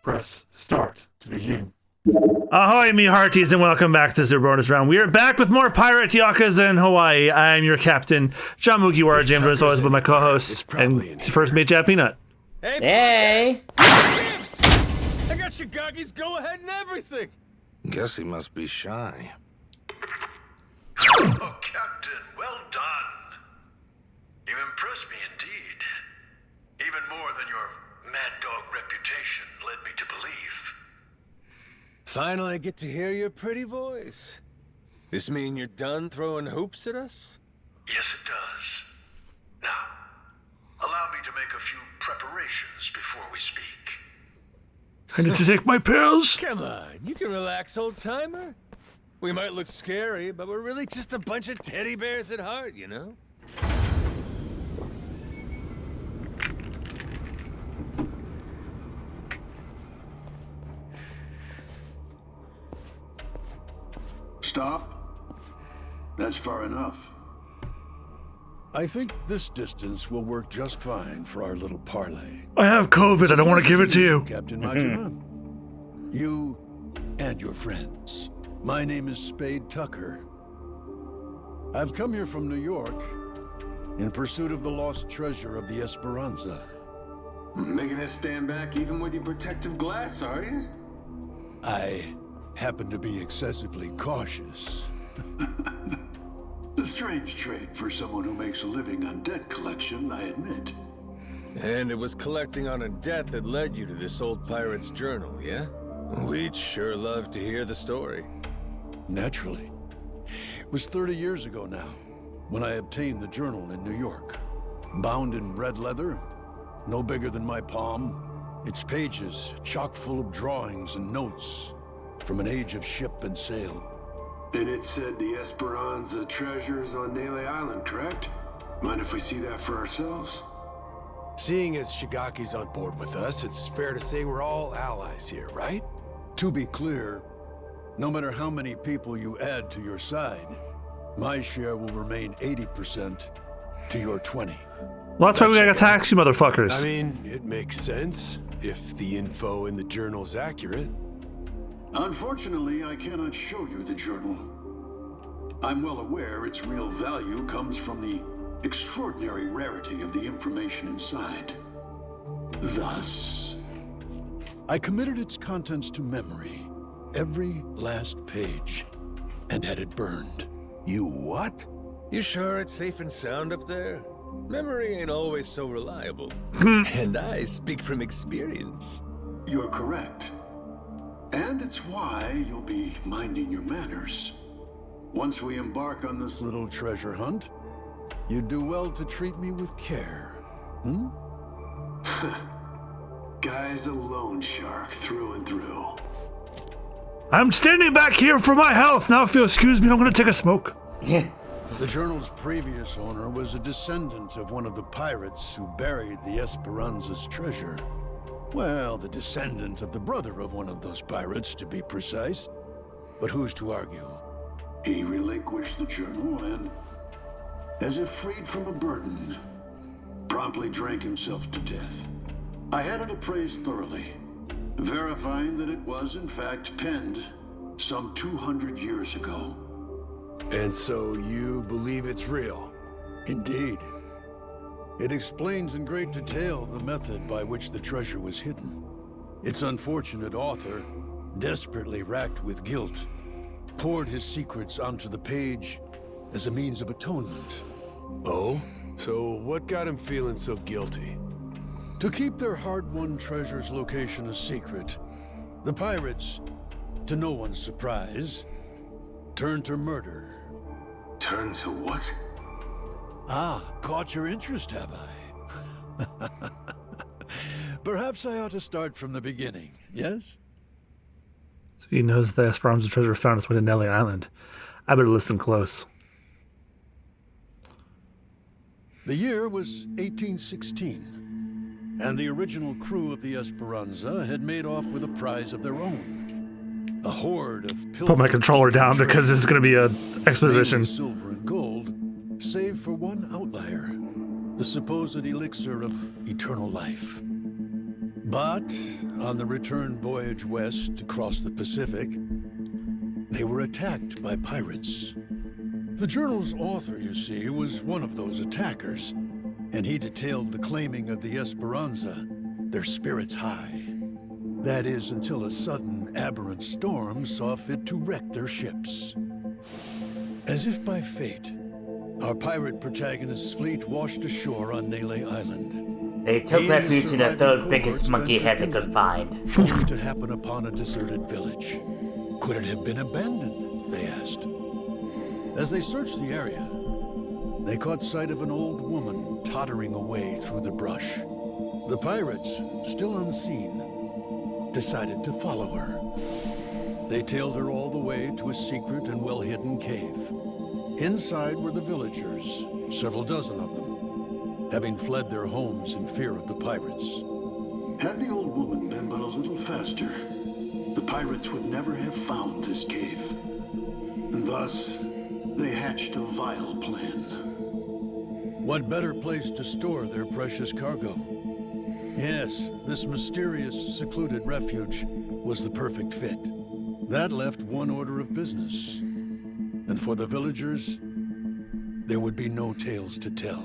Press start to begin. Ahoy, me hearties, and welcome back to the bonus round. We are back with more Pirate Yakuza in Hawaii. I am your captain, John Mugiwara James, as always with my co-host, and first mate, Jap Peanut. Hey! I got Shigagi's go-ahead and everything! Guess he must be shy. Oh, Captain, well done. You impressed me indeed. Even more than your mad dog reputation led me to believe. Finally, I get to hear your pretty voice. This mean you're done throwing hoops at us? Yes, it does. Now, allow me to make a few preparations before we speak. I need to take my pills. Come on, you can relax, old-timer. We might look scary, but we're really just a bunch of teddy bears at heart, you know? Stop. That's far enough. I think this distance will work just fine for our little parlay. I have COVID. I don't want to give it to you. Captain Majima. You and your friends. My name is Spade Tucker. I've come here from New York in pursuit of the lost treasure of the Esperanza. Making us stand back even with your protective glass, are you? I happen to be excessively cautious. A strange trait for someone who makes a living on debt collection, I admit. And it was collecting on a debt that led you to this old pirate's journal, yeah? We'd sure love to hear the story. Naturally. It was 30 years ago now, when I obtained the journal in New York. Bound in red leather, no bigger than my palm, its pages chock full of drawings and notes from an age of ship and sail. And it said the Esperanza treasure's on Nele Island, correct? Mind if we see that for ourselves? Seeing as Shigaki's on board with us, it's fair to say we're all allies here, right? To be clear, no matter how many people you add to your side, my share will remain 80% to your 20. Well, that's why we gotta tax you, motherfuckers. I mean, it makes sense if the info in the journal's accurate. Unfortunately, I cannot show you the journal. I'm well aware its real value comes from the extraordinary rarity of the information inside. Thus, I committed its contents to memory, every last page, and had it burned. You what? You sure it's safe and sound up there? Memory ain't always so reliable. And I speak from experience. You're correct. And it's why you'll be minding your manners. Once we embark on this little treasure hunt, you'd do well to treat me with care. Guy's a loan shark through and through. I'm standing back here for my health. Now, if you'll excuse me, I'm gonna take a smoke. The journal's previous owner was a descendant of one of the pirates who buried the Esperanza's treasure. Well, the descendant of the brother of one of those pirates, to be precise. But who's to argue? He relinquished the journal and, as if freed from a burden, promptly drank himself to death. I had it appraised thoroughly, verifying that it was in fact penned some 200 years ago. And so you believe it's real? Indeed. It explains in great detail the method by which the treasure was hidden. Its unfortunate author, desperately racked with guilt, poured his secrets onto the page as a means of atonement. Oh? So what got him feeling so guilty? To keep their hard-won treasure's location a secret, the pirates, to no one's surprise, turned to murder. Turn to what? Ah, caught your interest, have I? Perhaps I ought to start from the beginning, yes? So he knows the Esperanza treasure found its way to Nele Island. I better listen close. The year was 1816, and the original crew of the Esperanza had made off with a prize of their own. A horde of pilfered... Put my controller down because this is going to be a exposition. Silver and gold, save for one outlier, the supposed elixir of eternal life. But on the return voyage west across the Pacific, they were attacked by pirates. The journal's author, you see, was one of those attackers, and he detailed the claiming of the Esperanza, their spirits high. That is, until a sudden, aberrant storm saw fit to wreck their ships. As if by fate, our pirate protagonist's fleet washed ashore on Nele Island. They took refuge in the third biggest monkey head they could find. Only to happen upon a deserted village. Could it have been abandoned? They asked. As they searched the area, they caught sight of an old woman tottering away through the brush. The pirates, still unseen, decided to follow her. They tailed her all the way to a secret and well-hidden cave. Inside were the villagers, several dozen of them, having fled their homes in fear of the pirates. Had the old woman been but a little faster, the pirates would never have found this cave. And thus, they hatched a vile plan. What better place to store their precious cargo? Yes, this mysterious, secluded refuge was the perfect fit. That left one order of business. And for the villagers, there would be no tales to tell.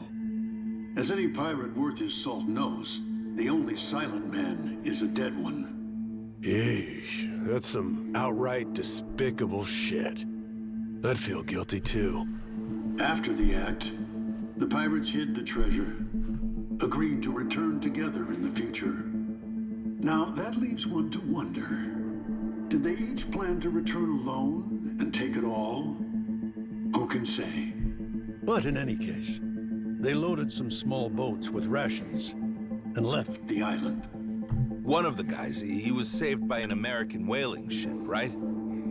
As any pirate worth his salt knows, the only silent man is a dead one. Yeesh, that's some outright despicable shit. I'd feel guilty too. After the act, the pirates hid the treasure, agreeing to return together in the future. Now, that leaves one to wonder. Did they each plan to return alone and take it all? Who can say? But in any case, they loaded some small boats with rations and left The island. One of the guys, he was saved by an American whaling ship, right?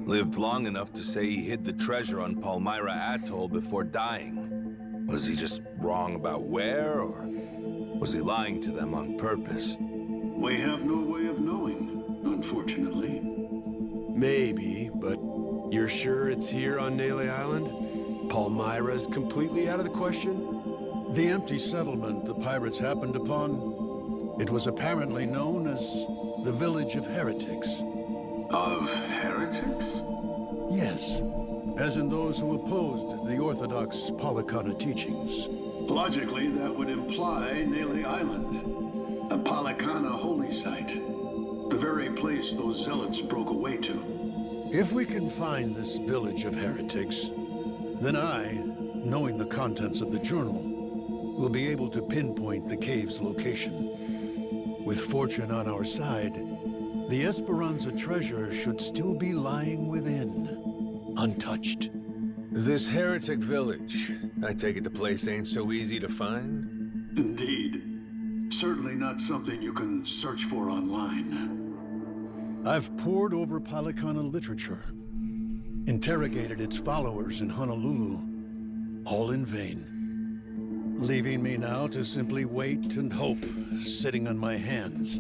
Lived long enough to say he hid the treasure on Palmyra Atoll before dying. Was he just wrong about where, or was he lying to them on purpose? We have no way of knowing, unfortunately. Maybe, but you're sure it's here on Nele Island? Palmyra's completely out of the question? the empty settlement the pirates happened upon. It was apparently known as the Village of Heretics. Of heretics? Yes, as in those who opposed the orthodox Palekana teachings. Logically, that would imply Nele Island, a Palekana holy site. The very place those zealots broke away to. If we can find this Village of Heretics, then I, knowing the contents of the journal, will be able to pinpoint the cave's location. With fortune on our side, the Esperanza treasure should still be lying within, untouched. This heretic village, I take it the place ain't so easy to find? Indeed. Certainly not something you can search for online. I've pored over Palekana literature, interrogated its followers in Honolulu, all in vain. Leaving me now to simply wait and hope, sitting on my hands.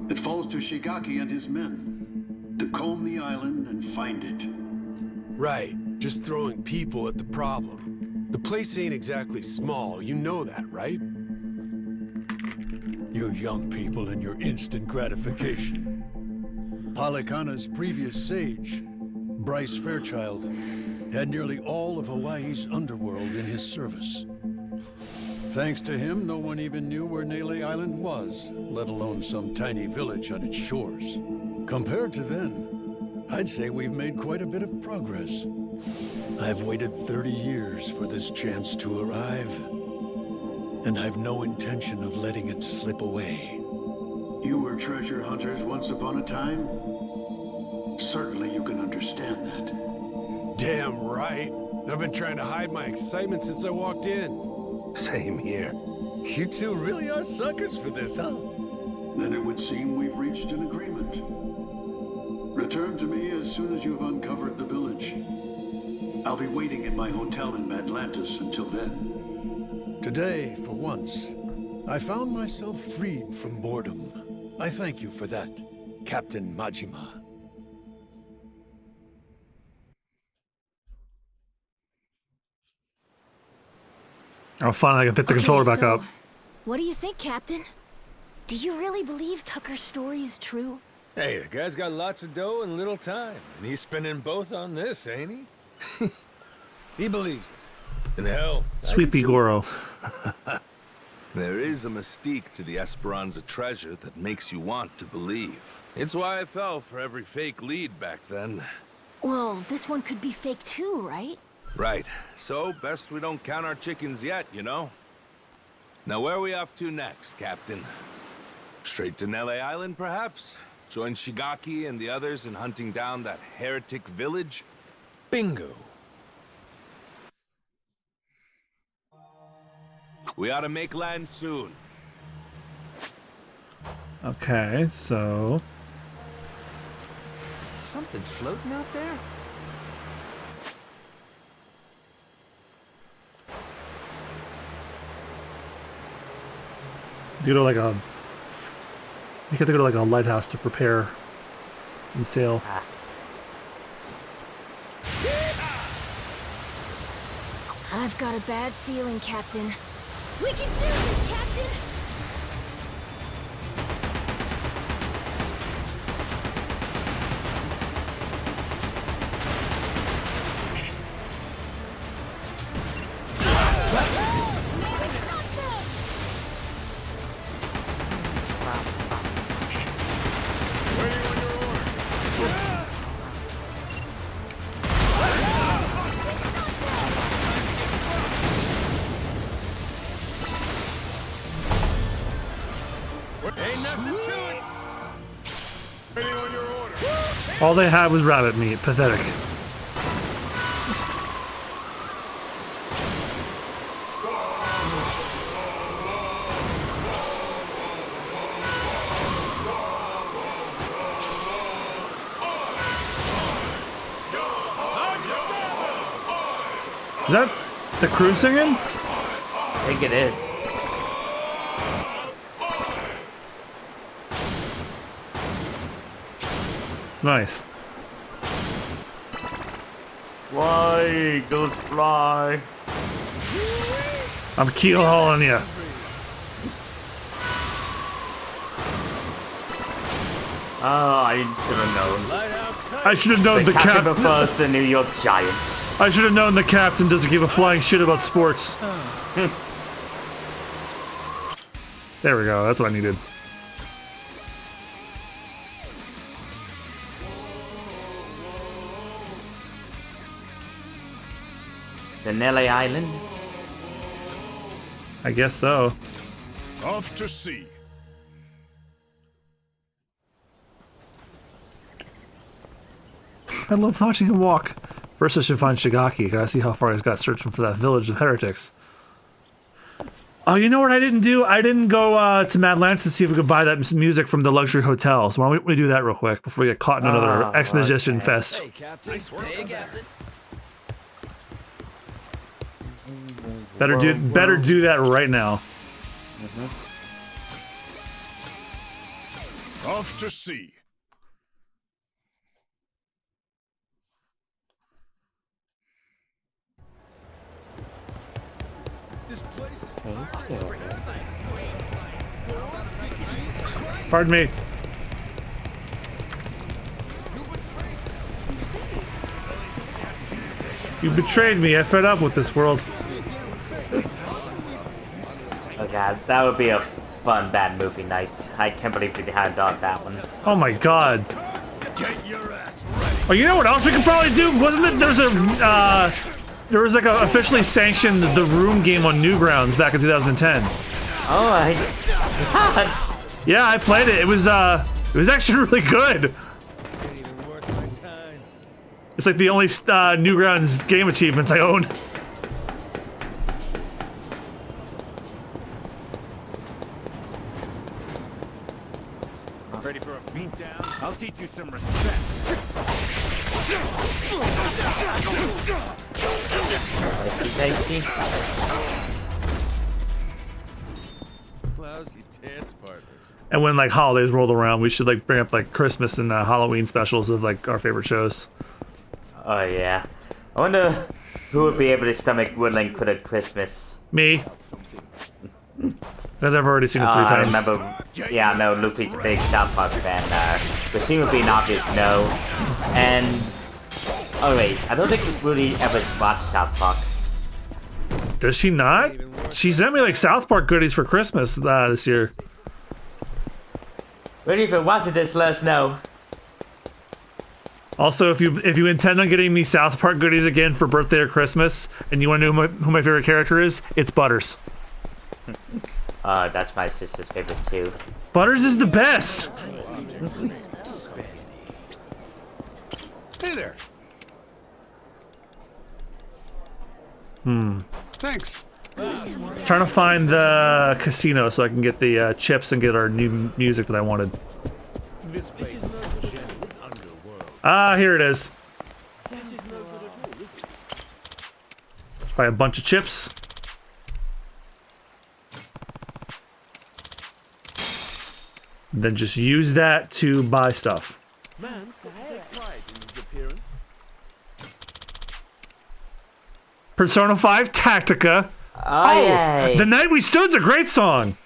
It falls to Shigaki and his men to comb the island and find it. Right, just throwing people at the problem. The place ain't exactly small, you know that, right? You young people and your instant gratification. Palekana's previous sage, Bryce Fairchild, had nearly all of Hawaii's underworld in his service. Thanks to him, no one even knew where Nele Island was, let alone some tiny village on its shores. Compared to then, I'd say we've made quite a bit of progress. I've waited 30 years for this chance to arrive, and I've no intention of letting it slip away. You were treasure hunters once upon a time? Certainly you can understand that. Damn right. I've been trying to hide my excitement since I walked in. Same here. You two really are suckers for this, huh? Then it would seem we've reached an agreement. Return to me as soon as you've uncovered the village. I'll be waiting at my hotel in Madlantis until then. Today, for once, I found myself freed from boredom. I thank you for that, Captain Majima. Oh, fun! I can pick the controller back up. What do you think, Captain? Do you really believe Tucker's story is true? Hey, the guy's got lots of dough and little time, and he's spending both on this, ain't he? He believes it. And hell, Sweet pea Goro. There is a mystique to the Esperanza treasure that makes you want to believe. It's why I fell for every fake lead back then. Well, this one could be fake too, right? Right. So, best we don't count our chickens yet, you know? Now, where are we off to next, Captain? Straight to Nele Island, perhaps? Join Shigaki and the others in hunting down that heretic village? bingo. We ought to make land soon. Okay, so... Something floating out there? Do you go to like a... You have to go to like a lighthouse to prepare and sail. I've got a bad feeling, Captain. We can do this, Captain! All they had was rabbit meat. Pathetic. Is that the crew singing? I think it is. Nice. Fly, eagles, fly. I'm keel hauling you. Oh, I should have known. I should have known the captain captain prefers the New York Giants. I should have known the captain doesn't give a flying shit about sports. There we go. That's what I needed. To Nele Island? I guess so. Off to sea. I love watching him walk. First I should find Shigaki. Gotta see how far he's got searching for that village of heretics. Oh, you know what I didn't do? I didn't go to Madlantis to see if we could buy that music from the luxury hotel. So why don't we do that real quick before we get caught in another exposition fest. Hey, Captain. Hey, Captain. Better do that right now. Off to sea. Pardon me. You betrayed me. I fed up with this world. Oh god, that would be a fun bad movie night. I can't believe we hadn't done that one. Oh my god. Oh, you know what else we could probably do? Wasn't it there was like a officially sanctioned The Room game on Newgrounds back in 2010. Oh my god. Yeah, I played it. It was actually really good. It's like the only Newgrounds game achievements I own. Ready for a beatdown? I'll teach you some respect. Tasty. Lousy dance partners. And when like holidays rolled around, we should like bring up like Christmas and Halloween specials of like our favorite shows. Oh yeah. I wonder who would be able to stomach Woodland Critter Christmas. Me. Because I've already seen it 3 times. I remember, yeah, no, Luffy's a big South Park fan. Presumably an obvious no. And, oh wait, I don't think Rudy ever watched South Park. Does she not? She sent me like South Park goodies for Christmas this year. Rudy, if you wanted this, let us know. Also, if you intend on getting me South Park goodies again for birthday or Christmas, and you want to know who my favorite character is, it's Butters. That's my sister's favorite too. Butters is the best. Hey there. Thanks. Trying to find the casino so I can get the chips and get our new music that I wanted. Ah, here it is. Let's buy a bunch of chips. Then just use that to buy stuff. Persona 5 Tactica. Oh, The Night We Stood's a great song.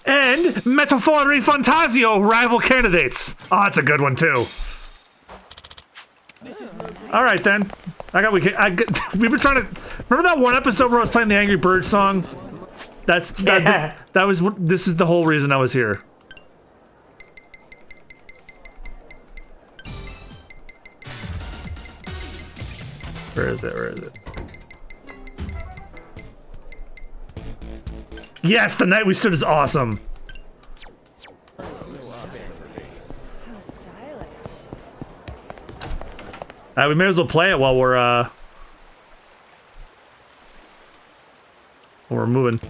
And Metafori Fantasio Rival Candidates. Oh, that's a good one too. All right then. We've been trying to remember that one episode where I was playing the Angry Birds song. That was this is the whole reason I was here. Where is it? Where is it? Yes, The Night We Stood is awesome. We may as well play it while we're moving.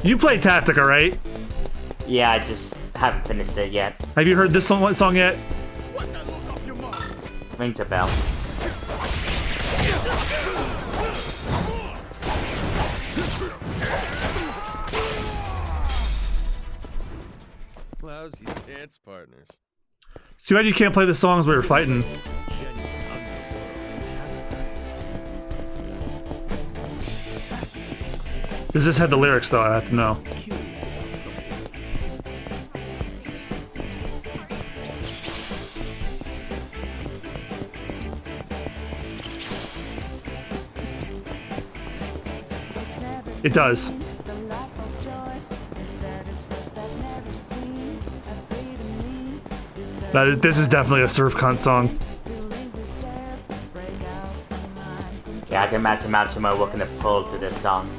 You play Tactica, right? yeah, I just haven't finished it yet. Have you heard this song yet? Rings a bell. Lousy dance partners. It's too bad you can't play the songs we were fighting. Does this have the lyrics though? I have to know. It does. This is definitely a surf cunt song. Yeah, I can imagine Majima working a pull to this song.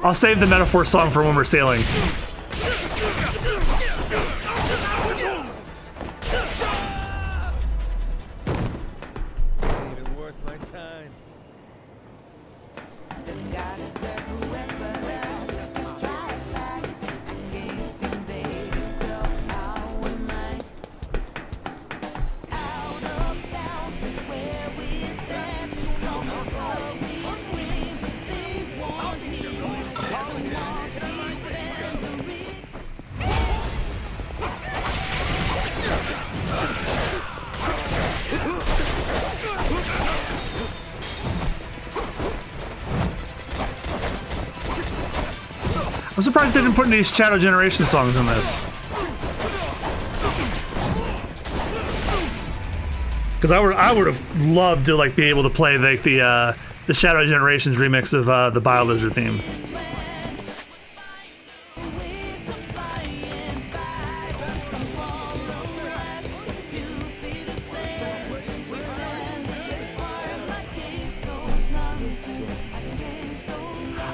I'll save the metaphor song for when we're sailing. I'm surprised they didn't put any Shadow Generation songs in this. Because I would have loved to like be able to play like the Shadow Generations remix of the BioLizard theme.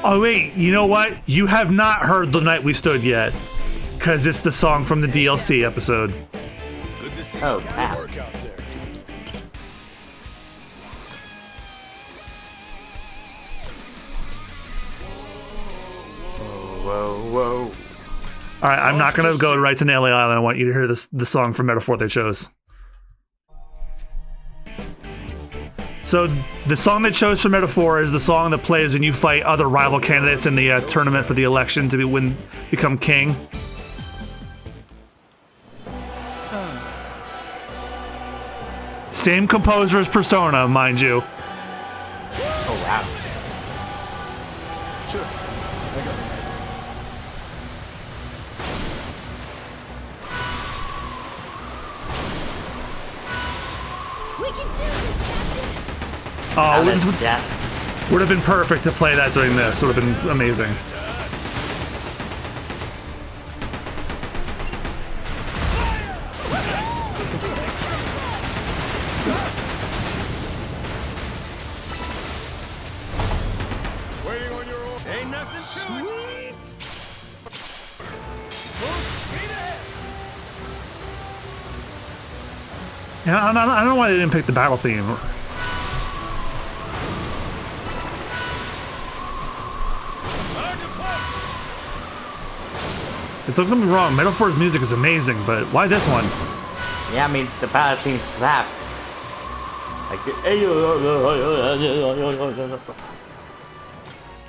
Oh wait, you know what? You have not heard The Night We Stood yet. Because it's the song from the DLC episode. Oh, wow. Whoa, whoa. Alright, I'm not going to go right to Nele Island. I want you to hear the song from Metaphor they chose. So the song they chose for Metaphor is the song that plays when you fight other rival candidates in the tournament for the election to become king. Same composer as Persona, mind you. Oh wow. Sure. I got it. We can do this, Captain! Oh, Alice, yes. would have been perfect to play that during this. Would have been amazing. Waiting on your order. Ain't nothing to it. Full speed ahead. Yeah, I don't know why they didn't pick the battle theme. Don't get me wrong, Metal 4's music is amazing, but why this one? Yeah, I mean the battle theme slaps. Like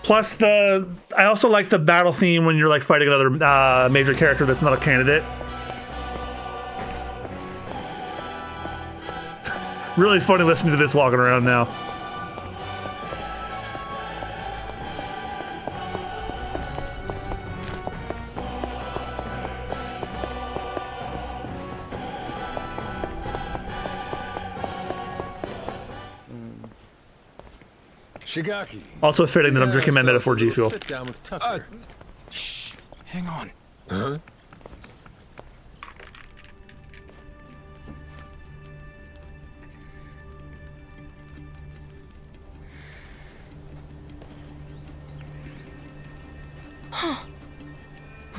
Plus I also like the battle theme when you're like fighting another major character that's not a candidate. Really funny listening to this walking around now. Shigaki. Also fitting that I'm drinking my Meta 4G fuel. Sit down with Tucker. Shh. Hang on. Huh?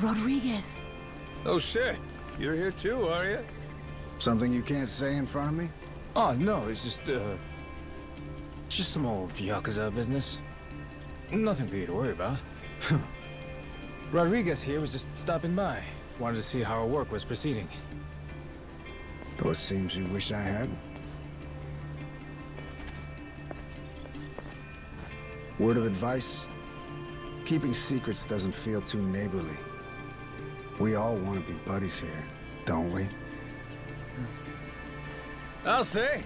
Rodriguez. Oh shit. You're here too, are you? Something you can't say in front of me? Oh, no, it's just some old Yakuza business. Nothing for you to worry about. Rodriguez here was just stopping by. Wanted to see how our work was proceeding. Those seems you wish I had. Word of advice? Keeping secrets doesn't feel too neighborly. We all want to be buddies here, don't we? I'll say.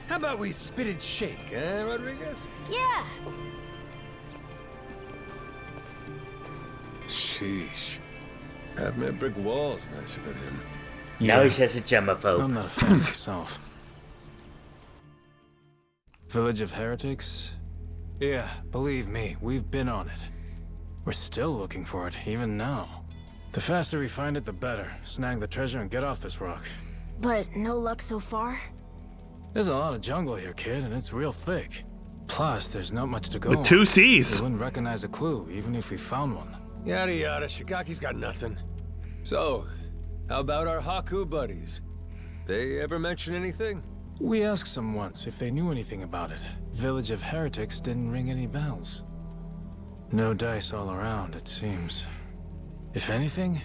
How about we spit and shake, eh, Rodriguez? Yeah! Sheesh. I've met brick walls nicer than him. Now he's just a germaphobe. I'm not a fan myself. Village of Heretics? Yeah, believe me, we've been on it. We're still looking for it, even now. The faster we find it, the better. Snag the treasure and get off this rock. But no luck so far? There's a lot of jungle here, kid, and it's real thick. Plus, there's not much to go With on. 2 C's. We wouldn't recognize a clue, even if we found one. Yada yada, Shigaki's got nothing. So, how about our Haku buddies? They ever mention anything? We asked some once if they knew anything about it. Village of Heretics didn't ring any bells. No dice all around, it seems. If anything,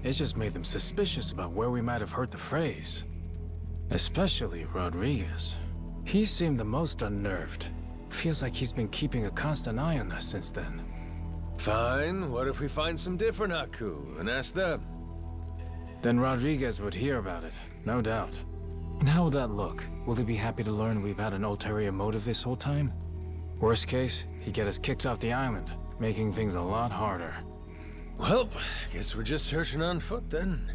it just made them suspicious about where we might have heard the phrase. Especially Rodriguez. He seemed the most unnerved. Feels like he's been keeping a constant eye on us since then. Fine, what if we find some different Haku and ask them? Then Rodriguez would hear about it, no doubt. And how would that look? Will he be happy to learn we've had an ulterior motive this whole time? Worst case, he'd get us kicked off the island, making things a lot harder. Well, guess we're just searching on foot then.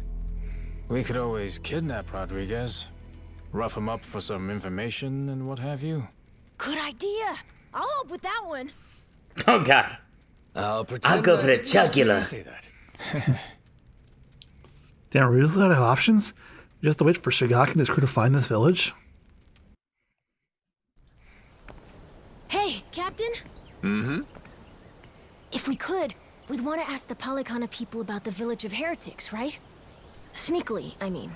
We could always kidnap Rodriguez, rough him up for some information and what have you. Good idea! I'll help with that one. Oh god. I'll pretend I'll go for the I didn't hear you jugular. say that. Damn, we really gotta have options? We have to wait for Shigaki and his crew to find this village? Hey, Captain? Mm-hmm. If we could, we'd want to ask the Palekana people about the Village of Heretics, right? Sneakily, I mean.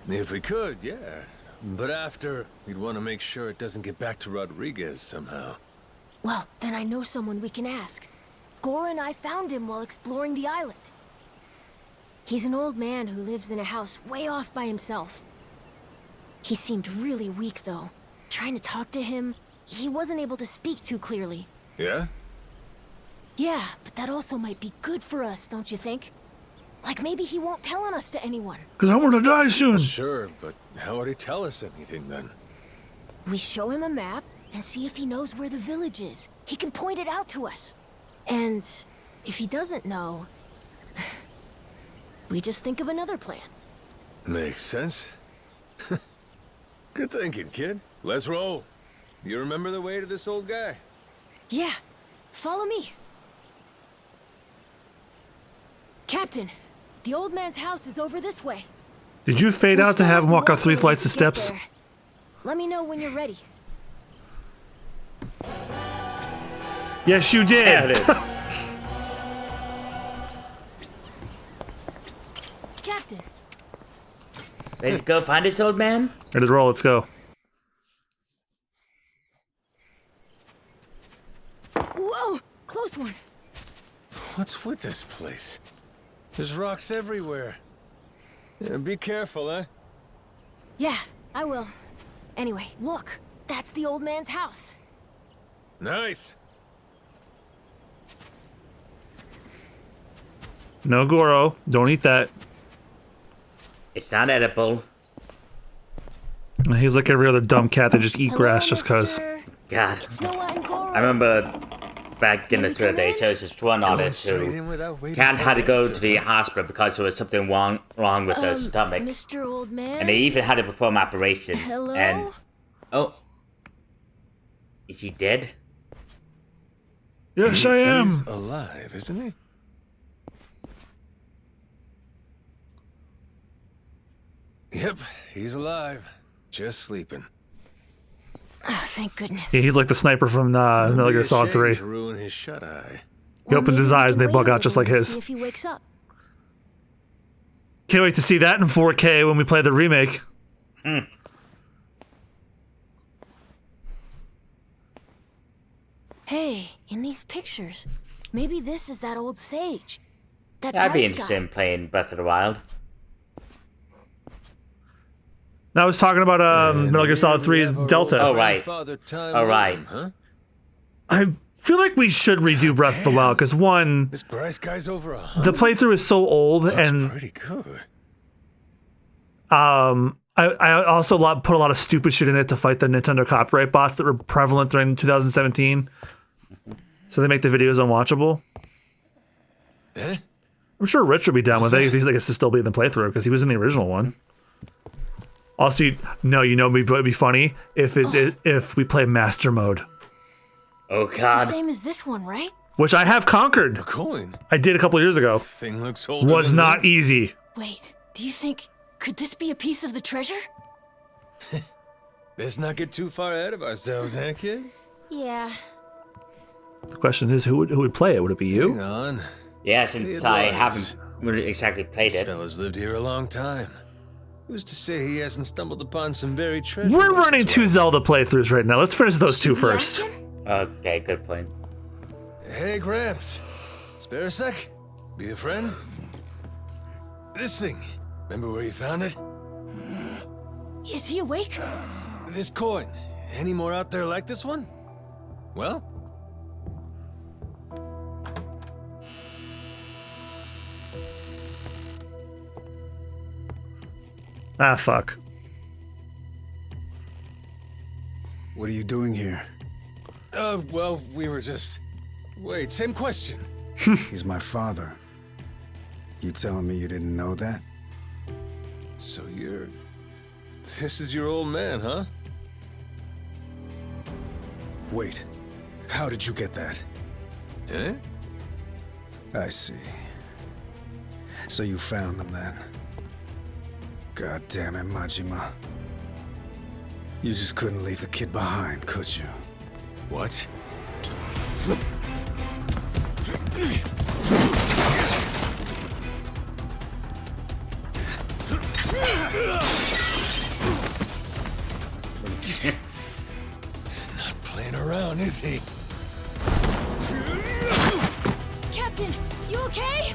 If we could, yeah. But after, we'd want to make sure it doesn't get back to Rodriguez somehow. Well, then I know someone we can ask. Goro and I found him while exploring the island. He's an old man who lives in a house way off by himself. He seemed really weak, though. Trying to talk to him, he wasn't able to speak too clearly. Yeah? Yeah, but that also might be good for us, don't you think? Like maybe he won't tell on us to anyone. Because I want to die soon. Sure, but how would he tell us anything then? We show him a map and see if he knows where the village is. He can point it out to us. And if he doesn't know, we just think of another plan. Makes sense. Good thinking, kid. Let's roll. You remember the way to this old guy? Yeah, follow me. Captain, the old man's house is over this way. Did you fade out to have him walk up 3 flights of steps? Let me know when you're ready. Yes, you did. Captain. Ready to go find this old man? Ready to roll, let's go. Whoa, close one. What's with this place? There's rocks everywhere. Yeah, be careful, huh? Yeah, I will. Anyway, look. That's the old man's house. Nice. No, Goro. Don't eat that. It's not edible. He's like every other dumb cat that just eat grass just cause. God. I remember back in the Twitter days, there was this one artist who Cat had to go to the hospital because there was something wrong with her stomach. Mr. Old Man? And they even had to perform operation. Hello? And oh, is he dead? Yes, I am. He's alive, isn't he? Yep, he's alive. Just sleeping. Oh, thank goodness. Yeah, he's like the sniper from Metal Gear Solid 3. To ruin his shut eye. He opens his eyes and they bug out just like his. See if he wakes up. Can't wait to see that in 4K when we play the remake. Hey, in these pictures, maybe this is that old sage. That I'd be Bryce interested guy. in playing Breath of the Wild. I was talking about Metal Gear Solid 3 Delta. Oh, right. Oh, right. Huh? I feel like we should redo Breath of the Wild because one, This Bryce guy's over 100. the playthrough is so old, That's and pretty good. I also put a lot of stupid shit in it to fight the Nintendo copyright bots that were prevalent during 2017. So they make the videos unwatchable. Eh? I'm sure Rich would be down with it if he's like to still be in the playthrough because he was in the original one. Also, you know, it'd be funny if we play Master Mode, Oh It's God. the same as this one, right? which I have conquered. A coin. I did a couple years ago. Thing looks older Was than not me. easy. Wait, do you think... Could this be a piece of the treasure? Let's not get too far ahead of ourselves, huh, kid? Yeah. The question is, who would play it? Would it be Hang you? on. Yeah, Say since it I was. haven't really exactly played This it. fella's lived here a long time. Who's to say he hasn't stumbled upon some buried treasure? We're once or running 2 twice? Zelda playthroughs right now. Let's finish those 2 Should we first. ask him? Okay, good point. Hey, Gramps. Spare a sec? Be a friend? This thing. Remember where you found it? Is he awake? This coin. Any more out there like this one? Well? Ah, fuck. What are you doing here? Well, we were just... Wait, same question. He's my father. You telling me you didn't know that? So you're... This is your old man, huh? Wait, how did you get that? Eh? I see. So you found them then? God damn it, Majima. You just couldn't leave the kid behind, could you? What? Not playing around, is he? Captain, you okay?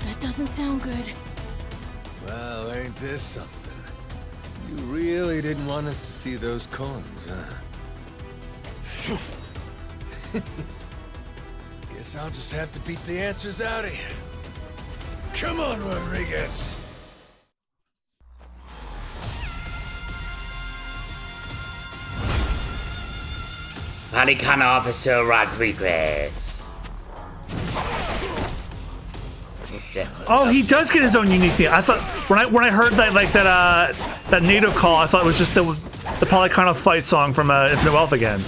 That doesn't sound good. Well, ain't this something? You really didn't want us to see those coins, huh? Guess I'll just have to beat the answers out of you. Come on, Rodriguez! Palekana Officer Rodriguez. Oh, he does get his own unique theme. I thought when I heard that that native call, I thought it was just the Palekana fight song from Infinite Wealth again.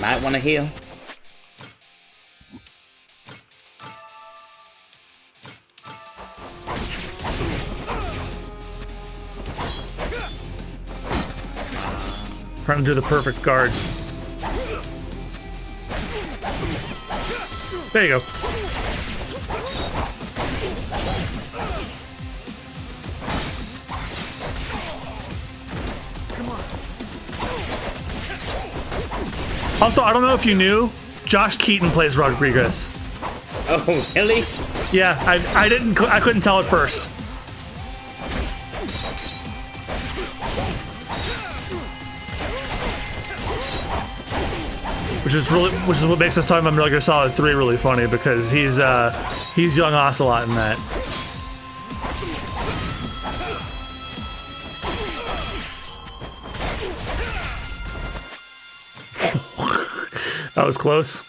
Might want to heal. Trying to do the perfect guard. There you go. Also, I don't know if you knew, Josh Keaton plays Rodriguez. Oh, really? Yeah, I couldn't tell at first. Which is what makes us talking about Metal Gear Solid 3 really funny, because he's young Ocelot in that. That was close.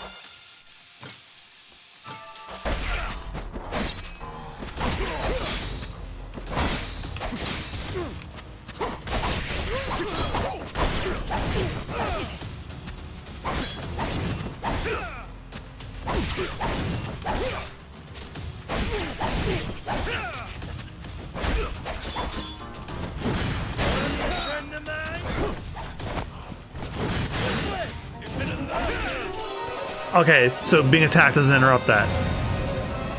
Okay, so being attacked doesn't interrupt that.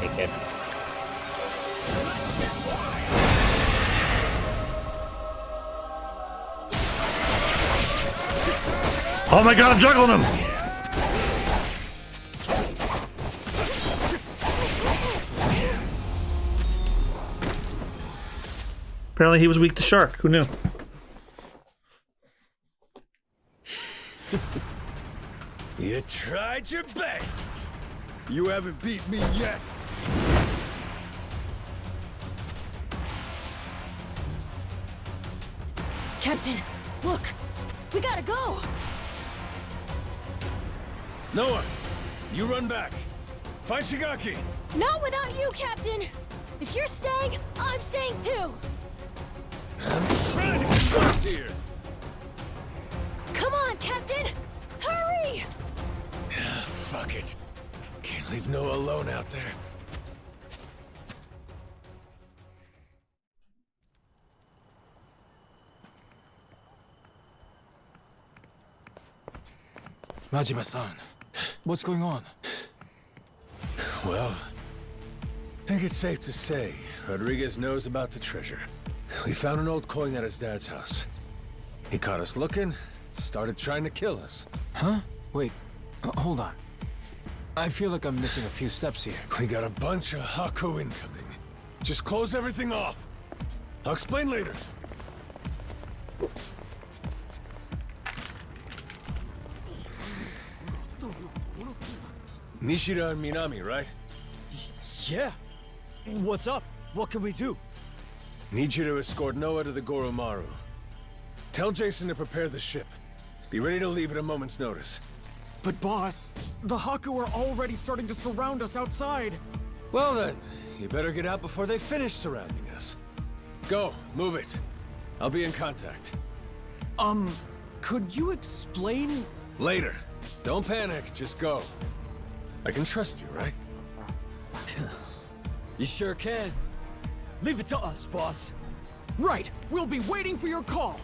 Okay. Oh my god, I'm juggling him! Apparently he was weak to shark. Who knew? You tried your best. You haven't beat me yet. Captain, look! We gotta go! Noah, you run back. Find Shigaki. Not without you, Captain! If you're staying, I'm staying too! I'm trying to get across here. Come on, Captain! Hurry! Fuck it. Can't leave Noah alone out there. Majima-san, what's going on? Well, I think it's safe to say Rodriguez knows about the treasure. We found an old coin at his dad's house. He caught us looking, started trying to kill us. Huh? Wait, hold on. I feel like I'm missing a few steps here. We got a bunch of Haku incoming. Just close everything off. I'll explain later. Nishida and Minami, right? Yeah. What's up? What can we do? Need you to escort Noah to the Goro Maru. Tell Jason to prepare the ship. Be ready to leave at a moment's notice. But boss, the Haku are already starting to surround us outside. Well then, you better get out before they finish surrounding us. Go, move it. I'll be in contact. Could you explain? Later. Don't panic, just go. I can trust you, right? You sure can. Leave it to us, boss. Right, we'll be waiting for your call.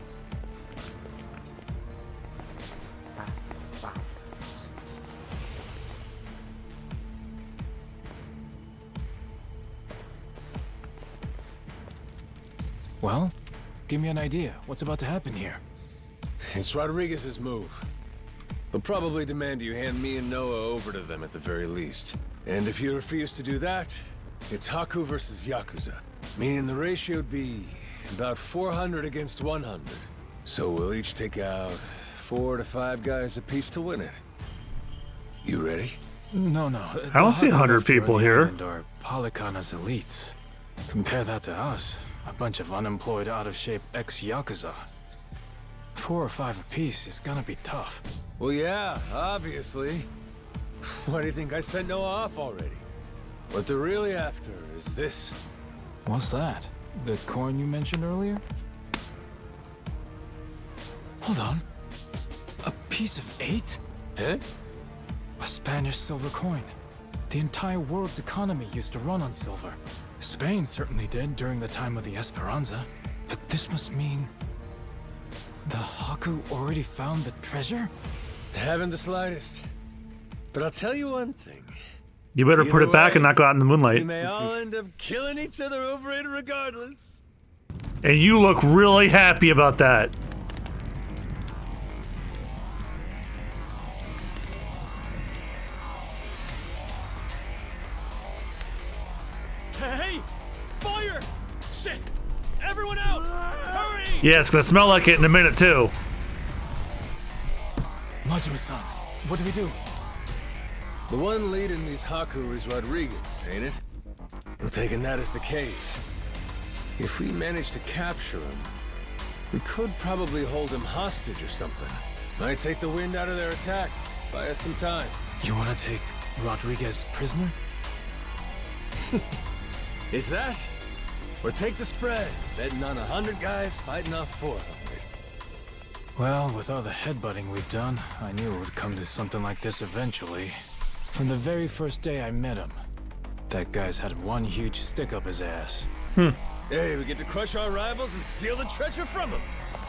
Well, give me an idea. What's about to happen here? It's Rodriguez's move. They'll probably demand you hand me and Noah over to them at the very least. And if you refuse to do that, it's Haku versus Yakuza. Meaning the ratio would be about 400 against 100. So we'll each take out 4 to 5 guys apiece to win it. You ready? No. I don't see 100 people here. Are Palekana's elites. Compare that to us. A bunch of unemployed, out-of-shape ex-Yakuza. 4 or 5 apiece is gonna be tough. Well, yeah, obviously. Why do you think I sent Noah off already? What they're really after is this. What's that? The coin you mentioned earlier? Hold on. A piece of 8? Huh? A Spanish silver coin. The entire world's economy used to run on silver. Spain certainly did during the time of the Esperanza. But this must mean... the Haku already found the treasure? Haven't the slightest. But I'll tell you one thing. You better put it back and not go out in the moonlight. We may all end up killing each other over it regardless. And you look really happy about that. Hey! Fire! Shit! Everyone out! Hurry! Yeah, it's gonna smell like it in a minute too. Majima-san, what do we do? The one leading these Haku is Rodriguez, ain't it? I'm taking that as the case. If we manage to capture him, we could probably hold him hostage or something. Might take the wind out of their attack. Buy us some time. You wanna take Rodriguez prisoner? Is that? Or take the spread, betting on 100 guys fighting off 400. Well, with all the headbutting we've done, I knew it would come to something like this eventually. From the very first day I met him, that guy's had one huge stick up his ass. Hey, we get to crush our rivals and steal the treasure from them.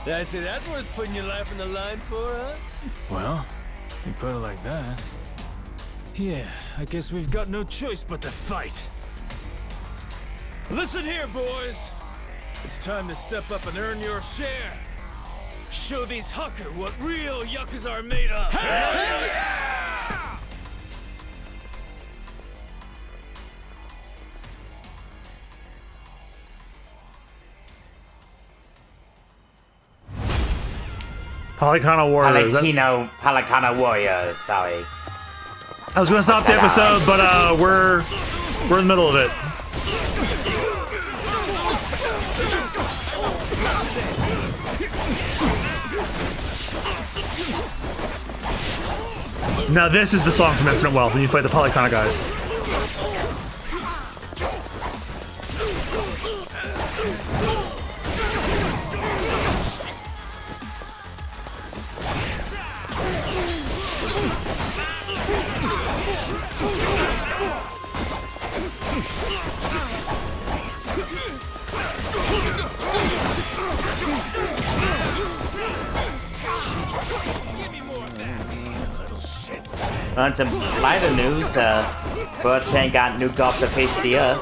I'd say that's worth putting your life on the line for, huh? Well, you put it like that. Yeah, I guess we've got no choice but to fight. Listen here, boys! It's time to step up and earn your share. Show these Haku what real Yakuza are made of! Hell yeah! Palekana Warriors. Palekana Warriors, sorry. I was gonna stop the episode, but we're in the middle of it. Now this is the song from Infinite Wealth when you fight the Palekana guys. On some lighter news, Bird Chain got nuked off the face of the earth.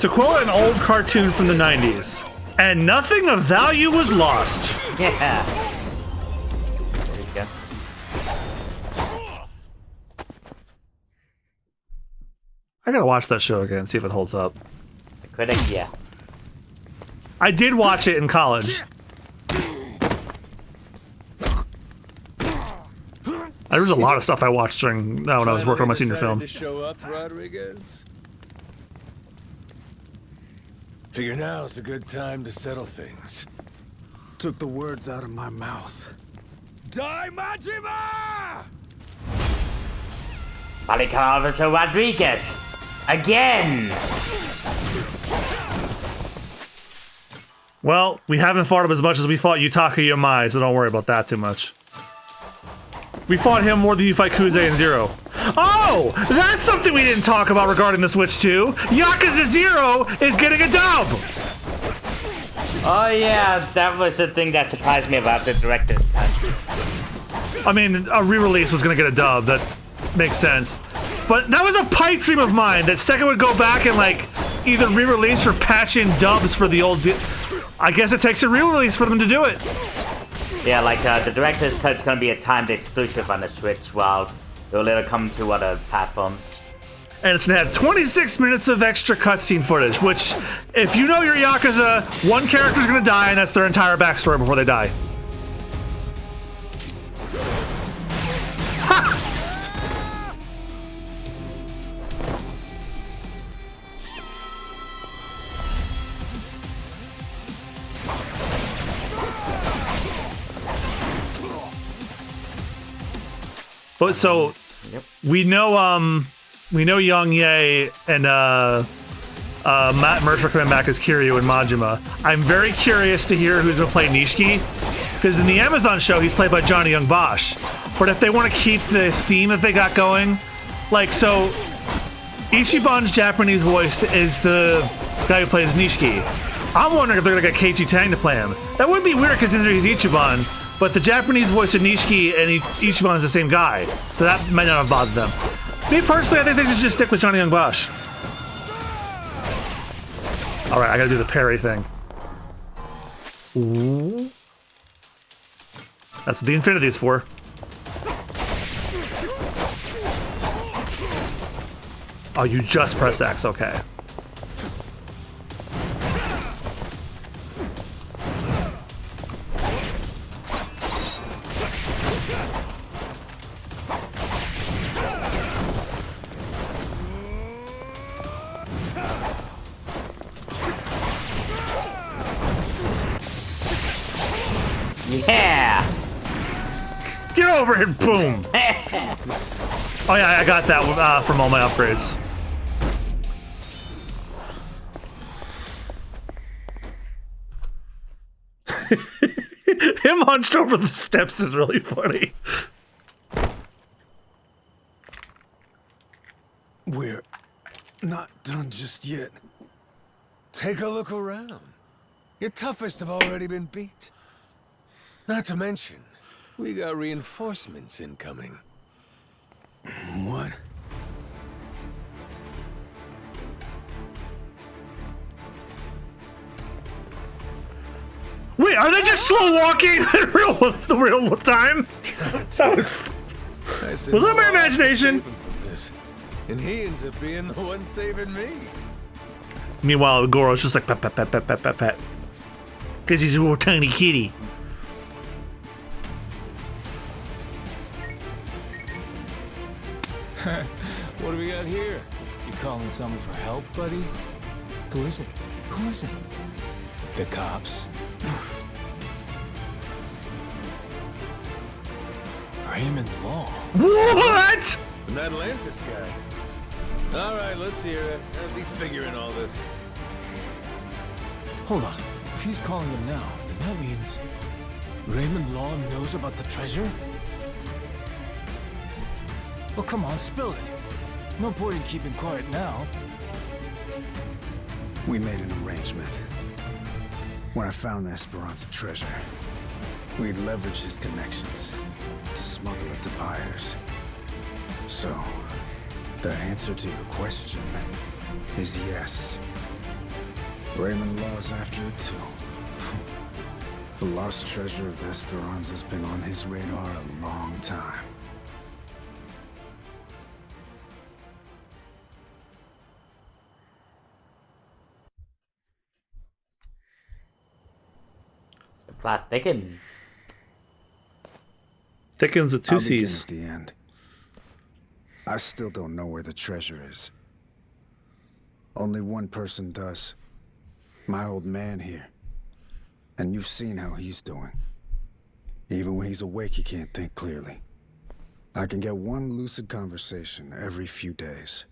To quote an old cartoon from the 90s, and nothing of value was lost. Yeah. There you go. I gotta watch that show again, see if it holds up. The critic, yeah. I did watch it in college. There was a lot of stuff I watched during when I was working on my senior film. To show up, Rodriguez? Figure now's a good time to settle things. Took the words out of my mouth. Die, Majima! Palekana versus Rodriguez! Again! Well, we haven't fought him as much as we fought Yutaka Yamai, so don't worry about that too much. We fought him more than you fight Kuze and Zero. Oh! That's something we didn't talk about regarding the Switch 2! Yakuza 0 is getting a dub! Oh yeah, that was the thing that surprised me about the director's cut. I mean, a re-release was gonna get a dub, that makes sense. But that was a pipe dream of mine, that Second would go back and like, either re-release or patch in dubs for the old... I guess it takes a re-release for them to do it. Yeah, like the director's cut's gonna be a timed exclusive on the Switch, while it'll later come to other platforms. And it's gonna have 26 minutes of extra cutscene footage, which, if you know your Yakuza, one character's gonna die, and that's their entire backstory before they die. But so we know Yang Ye and Matt Mercer coming back as Kiryu and Majima. I'm very curious to hear who's gonna play Nishiki, because in the Amazon show he's played by Johnny Young Bosch. But if they want to keep the theme that they got going, like so, Ichiban's Japanese voice is the guy who plays Nishiki. I'm wondering if they're gonna get Keiichi Tang to play him. That would be weird considering he's Ichiban. But the Japanese voice of Nishiki and Ichiban is the same guy, so that might not have bothered them. Me personally, I think they should just stick with Johnny Young Bosch. All right, I gotta do the parry thing. Ooh. That's what the infinity is for. Oh, you just press X, okay. Yeah! Get over here, boom! Oh yeah, I got that from all my upgrades. Him hunched over the steps is really funny. We're not done just yet. Take a look around. Your toughest have already been beat. Not to mention, we got reinforcements incoming. What? Wait, are they just slow walking in the real time? That was that my imagination? And he ends up being the one saving me. Meanwhile, Goro's just like pat pat pat pat pat pat pat, because he's a little tiny kitty. What do we got here? You calling someone for help, buddy? Who is it? Who is it? The cops. Raymond Law. What? The Madlantis guy. All right, let's hear it. How's he figuring all this? Hold on. If he's calling them now, then that means Raymond Law knows about the treasure? Well, come on, spill it. No point in keeping quiet now. We made an arrangement. When I found the Esperanza treasure, we'd leverage his connections to smuggle it to buyers. So, the answer to your question is yes. Raymond Law's after it too. The lost treasure of the Esperanza's been on his radar a long time. The plot thickens. Thickens with two I'll begin C's. at the end. I still don't know where the treasure is. Only one person does. My old man here. And you've seen how he's doing. Even when he's awake, he can't think clearly. I can get one lucid conversation every few days.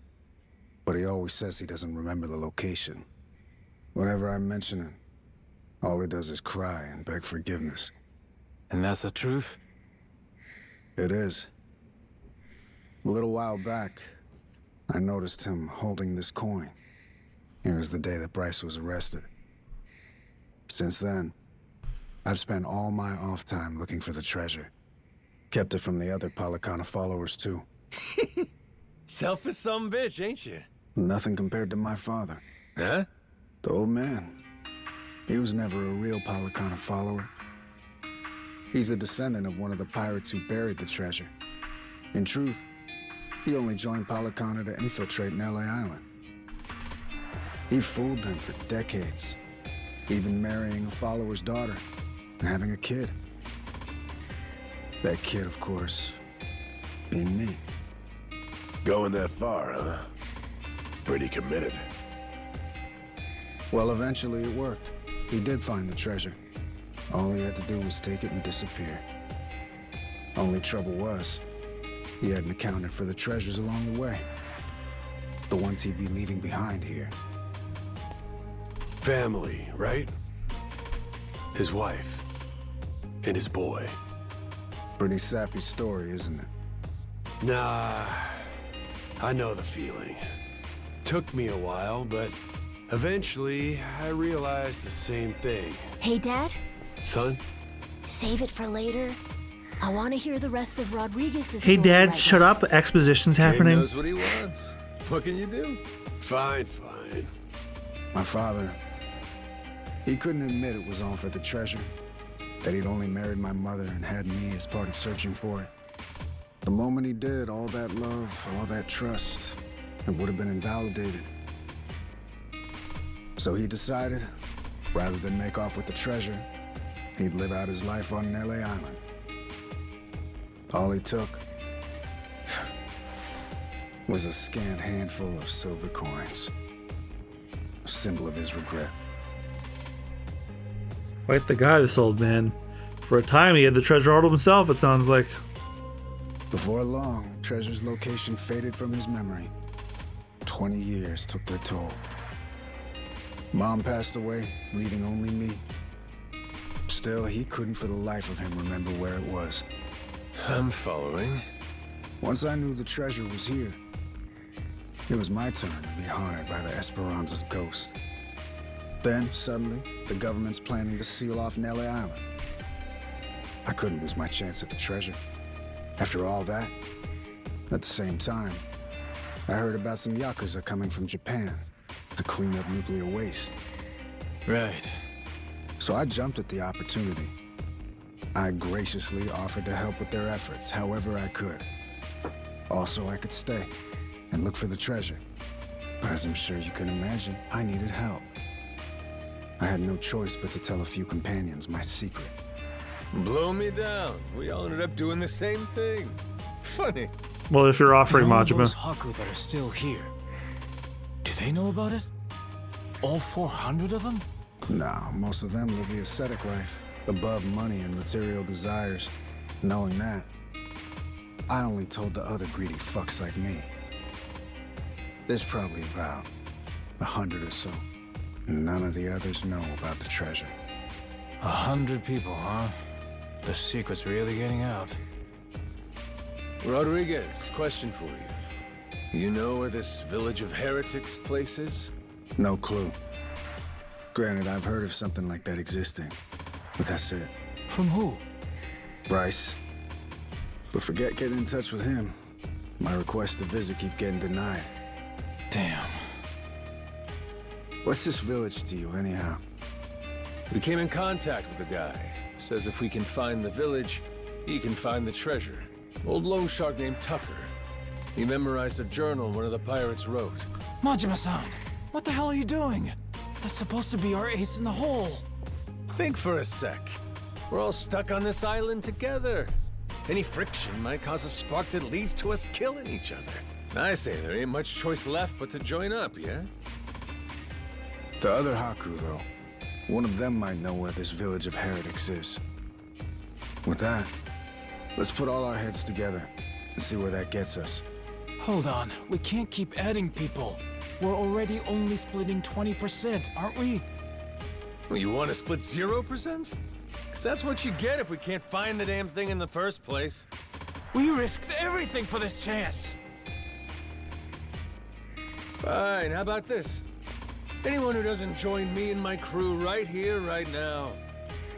But he always says he doesn't remember the location. Whenever I mention it, all he does is cry and beg forgiveness. And that's the truth? It is. A little while back, I noticed him holding this coin. It was the day that Bryce was arrested. Since then, I've spent all my off time looking for the treasure. Kept it from the other Palekana followers, too. Selfish some bitch, ain't you? Nothing compared to my father. Huh? The old man. He was never a real Palekana follower. He's a descendant of one of the pirates who buried the treasure. In truth, he only joined Palekana to infiltrate Nele Island. He fooled them for decades, even marrying a follower's daughter and having a kid. That kid, of course, being me. Going that far, huh? Pretty committed. Well, eventually it worked. He did find the treasure. All he had to do was take it and disappear. Only trouble was, he hadn't accounted for the treasures along the way. The ones he'd be leaving behind here. Family, right? His wife. And his boy. Pretty sappy story, isn't it? Nah, I know the feeling. Took me a while, but eventually I realized the same thing. Hey, Dad? Son? Save it for later. I want to hear the rest of Rodriguez's Hey, story Dad, right shut now. up. Exposition's He happening. knows what he wants. What can you do? Fine, fine. My father, he couldn't admit it was all for the treasure. That he'd only married my mother and had me as part of searching for it. The moment he did, all that love, all that trust, it would have been invalidated. So he decided, rather than make off with the treasure, he'd live out his life on Nele Island. All he took was a scant handful of silver coins, a symbol of his regret. Quite the guy, this old man. For a time, he had the treasure all to himself, it sounds like. Before long, treasure's location faded from his memory. 20 years took their toll. Mom passed away, leaving only me. Still, he couldn't for the life of him remember where it was. I'm following. Once I knew the treasure was here, it was my turn to be haunted by the Esperanza's ghost. Then, suddenly, the government's planning to seal off Nele Island. I couldn't lose my chance at the treasure. After all that, at the same time, I heard about some Yakuza coming from Japan to clean up nuclear waste. Right. So I jumped at the opportunity. I graciously offered to help with their efforts however I could. Also, I could stay and look for the treasure. But as I'm sure you can imagine, I needed help. I had no choice but to tell a few companions my secret. Blow me down. We all ended up doing the same thing. Funny. Well, if you're offering And all Majima. those Haku that are still here, do they know about it? All 400 of them? No, most of them live the ascetic life, above money and material desires. Knowing that, I only told the other greedy fucks like me. There's probably about 100 or so. None of the others know about the treasure. 100 people, huh? The secret's really getting out. Rodriguez, question for you. You know where this village of heretics place is? No clue. Granted, I've heard of something like that existing, but that's it. From who? Bryce. But forget getting in touch with him. My requests to visit keep getting denied. Damn. What's this village to you, anyhow? We came in contact with a guy. Says if we can find the village, he can find the treasure. Old loan shark named Tucker. He memorized a journal one of the pirates wrote. Majima-san, what the hell are you doing? That's supposed to be our ace in the hole. Think for a sec. We're all stuck on this island together. Any friction might cause a spark that leads to us killing each other. I say there ain't much choice left but to join up, yeah? The other Haku, though. One of them might know where this village of heretics is. With that, let's put all our heads together and see where that gets us. Hold on, we can't keep adding people. We're already only splitting 20%, aren't we? Well, you want to split 0%? Because that's what you get if we can't find the damn thing in the first place. We risked everything for this chance. Fine, how about this? Anyone who doesn't join me and my crew right here, right now,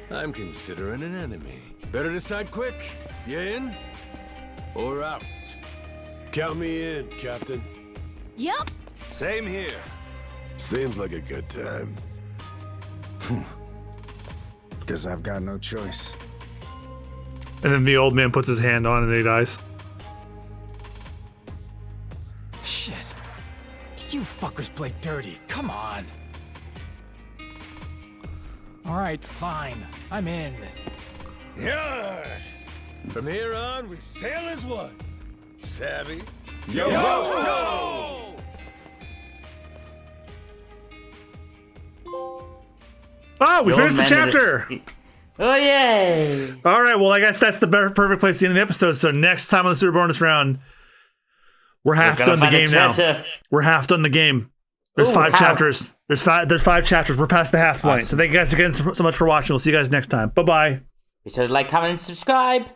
I'm considering an enemy. Better decide quick. You in? Or out? Count me in, Captain. Yep. Same here. Seems like a good time. Guess I've got no choice. And then the old man puts his hand on and then he dies. Shit. You fuckers play dirty. Come on. All right, fine. I'm in. Yeah. From here on, we sail as one. Savvy? Yo, Yo! Oh, we finished the chapter. Oh, yay! All right, well, I guess that's the perfect place to end the episode. So next time on the Super Bonus Round, we're half done the game now. We're half done the game. There's 5 chapters. There's 5 chapters. We're past the half point. So thank you guys again so much for watching. We'll see you guys next time. Bye-bye. Be sure to like, comment, and subscribe.